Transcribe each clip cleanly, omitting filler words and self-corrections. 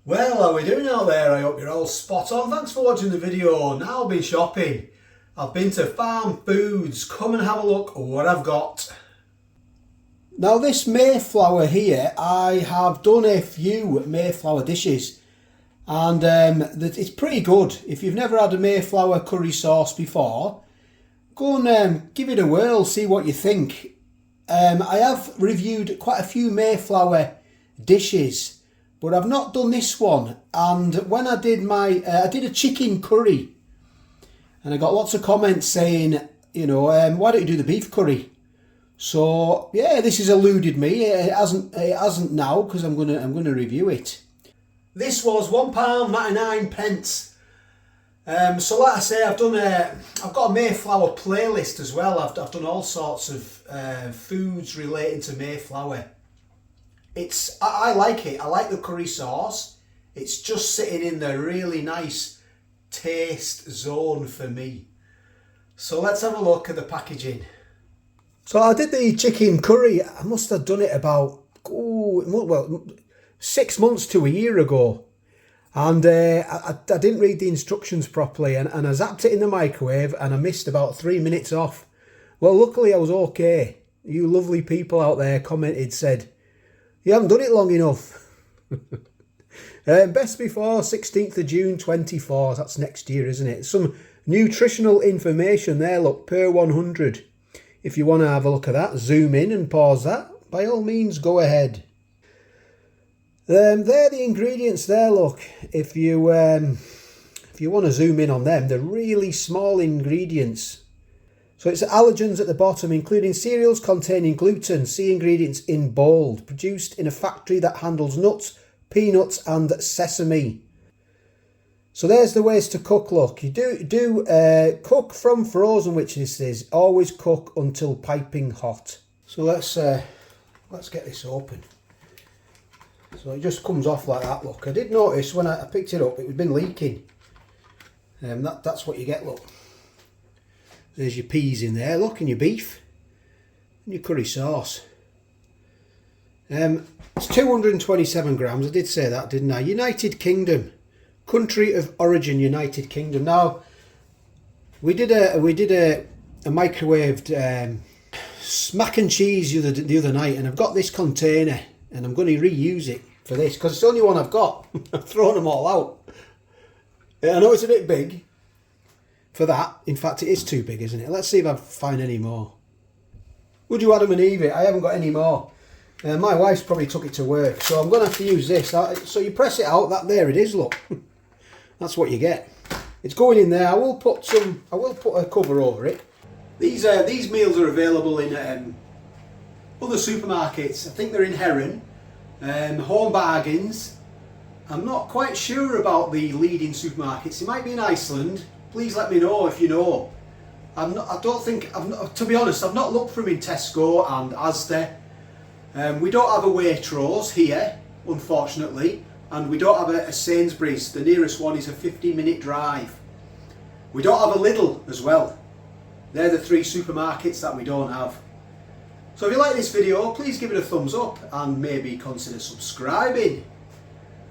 Well, how are we doing out there? I hope you're all spot on. Thanks for watching the video. Now I've been shopping. I've been to Farm Foods. Come and have a look at what I've got. Now this Mayflower here, I have done a few Mayflower dishes. And it's pretty good. If you've never had a Mayflower curry sauce before, go and give it a whirl, see what you think. I have reviewed quite a few Mayflower dishes, but I've not done this one. And when I did I did a chicken curry, and I got lots of comments saying, you know, why don't you do the beef curry? So yeah, this has eluded me. It hasn't now, because I'm gonna review it. This was £1.99. So like I say, I've got a Mayflower playlist as well. I've done all sorts of foods relating to Mayflower. I like it. I like the curry sauce. It's just sitting in the really nice taste zone for me. So let's have a look at the packaging. So I did the chicken curry. I must have done it about 6 months to a year ago. And I didn't read the instructions properly, and I zapped it in the microwave and I missed about 3 minutes off. Well, luckily I was okay. You lovely people out there commented, said, you haven't done it long enough. Best before 16th of June 24. That's next year, isn't it? Some nutritional information there, look, per 100. If you want to have a look at that, zoom in and pause that. By all means, go ahead. They're the ingredients there, look. If you want to zoom in on them, they're really small ingredients. So it's allergens at the bottom, including cereals containing gluten. See ingredients in bold. Produced in a factory that handles nuts, peanuts and sesame. So there's the ways to cook, look. You do cook from frozen, which this is. Always cook until piping hot. So let's get this open. So it just comes off like that, look. I did notice when I picked it up, it had been leaking. That's what you get, look. There's your peas in there, look, and your beef. And your curry sauce. It's 227 grams, I did say that, didn't I? United Kingdom. Country of origin, United Kingdom. Now, we did a microwaved mac and cheese the other night, and I've got this container. And I'm going to reuse it for this, because it's the only one I've got. I've thrown them all out. I know it's a bit big for that. In fact, it is too big, isn't it? Let's see if I find any more. Would you Adam and Eve it? I haven't got any more. My wife's probably took it to work, so I'm going to have to use this. So you press it out, there it is, look. That's what you get. It's going in there. I will put a cover over it. These meals are available in other supermarkets. I think they're in Heron, Home Bargains. I'm not quite sure about the leading supermarkets. It might be in Iceland. Please let me know if you know. To be honest, I've not looked for them in Tesco and Asda. We don't have a Waitrose here, unfortunately, and we don't have a Sainsbury's. The nearest one is a 15-minute drive. We don't have a Lidl as well. They're the 3 supermarkets that we don't have. So if you like this video, please give it a thumbs up and maybe consider subscribing.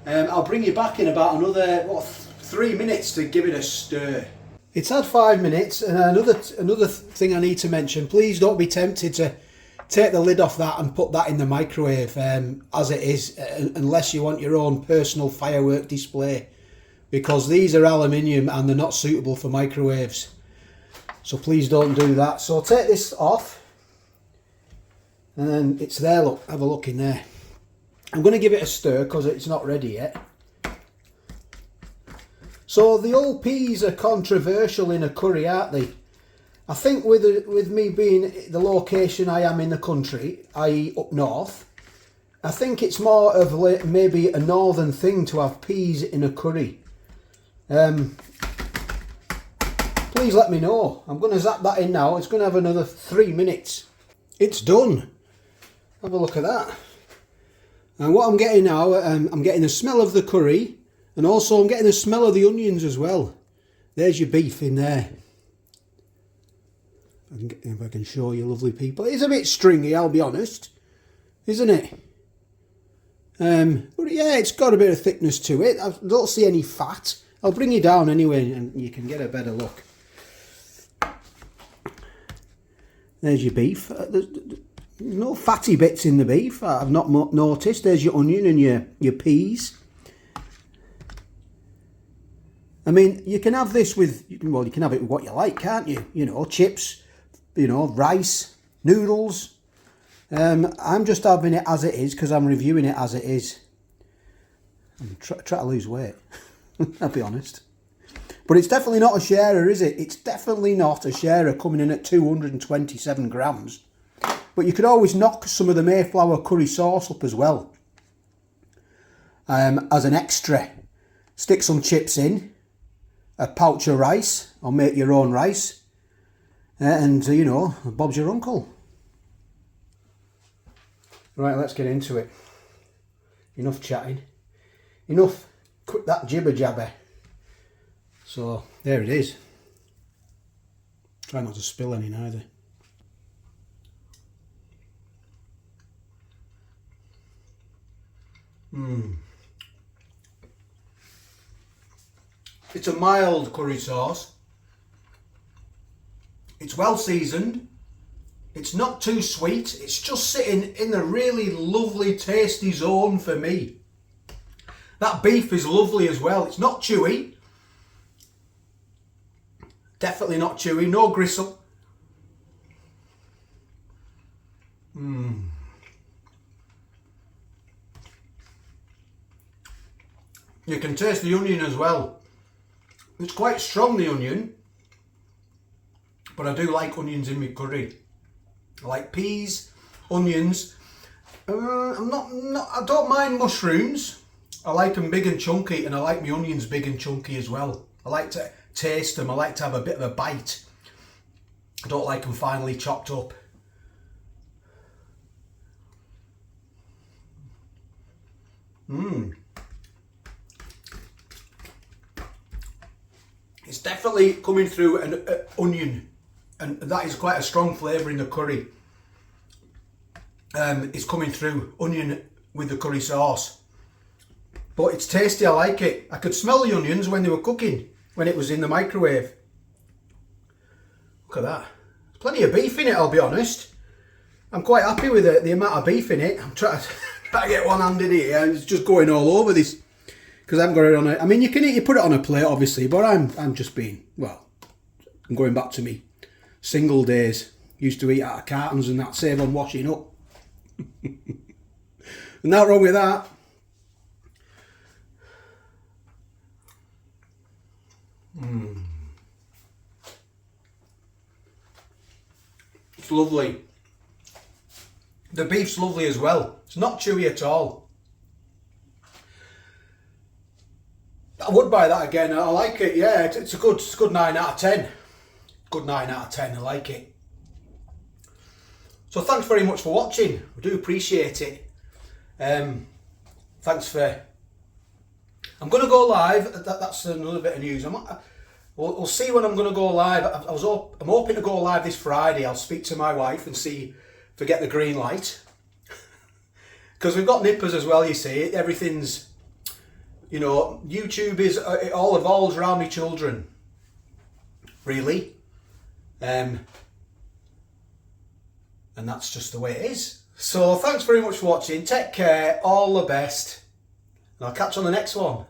I'll bring you back in about another 3 minutes to give it a stir. It's had 5 minutes, and another thing I need to mention, please don't be tempted to take the lid off that and put that in the microwave as it is, unless you want your own personal firework display, because these are aluminium and they're not suitable for microwaves. So please don't do that. So take this off. And then it's there, look, have a look in there. I'm going to give it a stir because it's not ready yet. So the old peas are controversial in a curry, aren't they? I think with me being the location I am in the country, i.e. up north, I think it's more of maybe a northern thing to have peas in a curry. Please let me know. I'm going to zap that in now. It's going to have another 3 minutes. It's done. Have a look at that. And what I'm getting now, I'm getting the smell of the curry, and also I'm getting the smell of the onions as well. There's your beef in there. If I can show you, lovely people. It's a bit stringy, I'll be honest, isn't it? But yeah, it's got a bit of thickness to it. I don't see any fat. I'll bring you down anyway and you can get a better look. There's your beef. There's no fatty bits in the beef. I've not noticed. There's your onion and your peas. I mean, you can have this with, well, you can have it with what you like, can't you? You know, chips, you know, rice, noodles. I'm just having it as it is because I'm reviewing it as it is. I'm trying to lose weight, I'll be honest. But it's definitely not a sharer, is it? It's definitely not a sharer coming in at 227 grams. But you could always knock some of the Mayflower curry sauce up as well. As an extra. Stick some chips in. A pouch of rice. Or make your own rice. And, you know, Bob's your uncle. Right, let's get into it. Enough chatting. Enough quit that jibber jabber. So, there it is. Try not to spill any neither. It's a mild curry sauce. It's well seasoned. It's not too sweet. It's just sitting in the really lovely, tasty zone for me. That beef is lovely as well. It's not chewy. Definitely not chewy. No gristle. You can taste the onion as well. It's quite strong, the onion. But I do like onions in my curry. I like peas, onions. I don't mind mushrooms. I like them big and chunky, and I like my onions big and chunky as well. I like to taste them. I like to have a bit of a bite. I don't like them finely chopped up. It's definitely coming through an onion, and that is quite a strong flavour in the curry. It's coming through onion with the curry sauce, but it's tasty. I like it. I could smell the onions when they were cooking, when it was in the microwave. Look at that. There's plenty of beef in it, I'll be honest. I'm quite happy with the amount of beef in it. I'm trying to get one-handed here, and it's just going all over this. Because I haven't got it on I mean, you can eat, you put it on a plate, obviously, but I'm just being, well, I'm going back to me single days. Used to eat out of cartons and that, save on washing up. Nothing wrong with that. It's lovely. The beef's lovely as well. It's not chewy at all. I would buy that again. I like it. Yeah, it's a good 9 out of 10. Good 9 out of 10. I like it. So thanks very much for watching. I do appreciate it. Thanks for. I'm going to go live. That's another bit of news. We'll see when I'm going to go live. I'm hoping to go live this Friday. I'll speak to my wife and see if I get the green light. Because we've got nippers as well. You see, everything's. You know, YouTube is, it all evolves around me children, really. And that's just the way it is. So thanks very much for watching. Take care, all the best. And I'll catch you on the next one.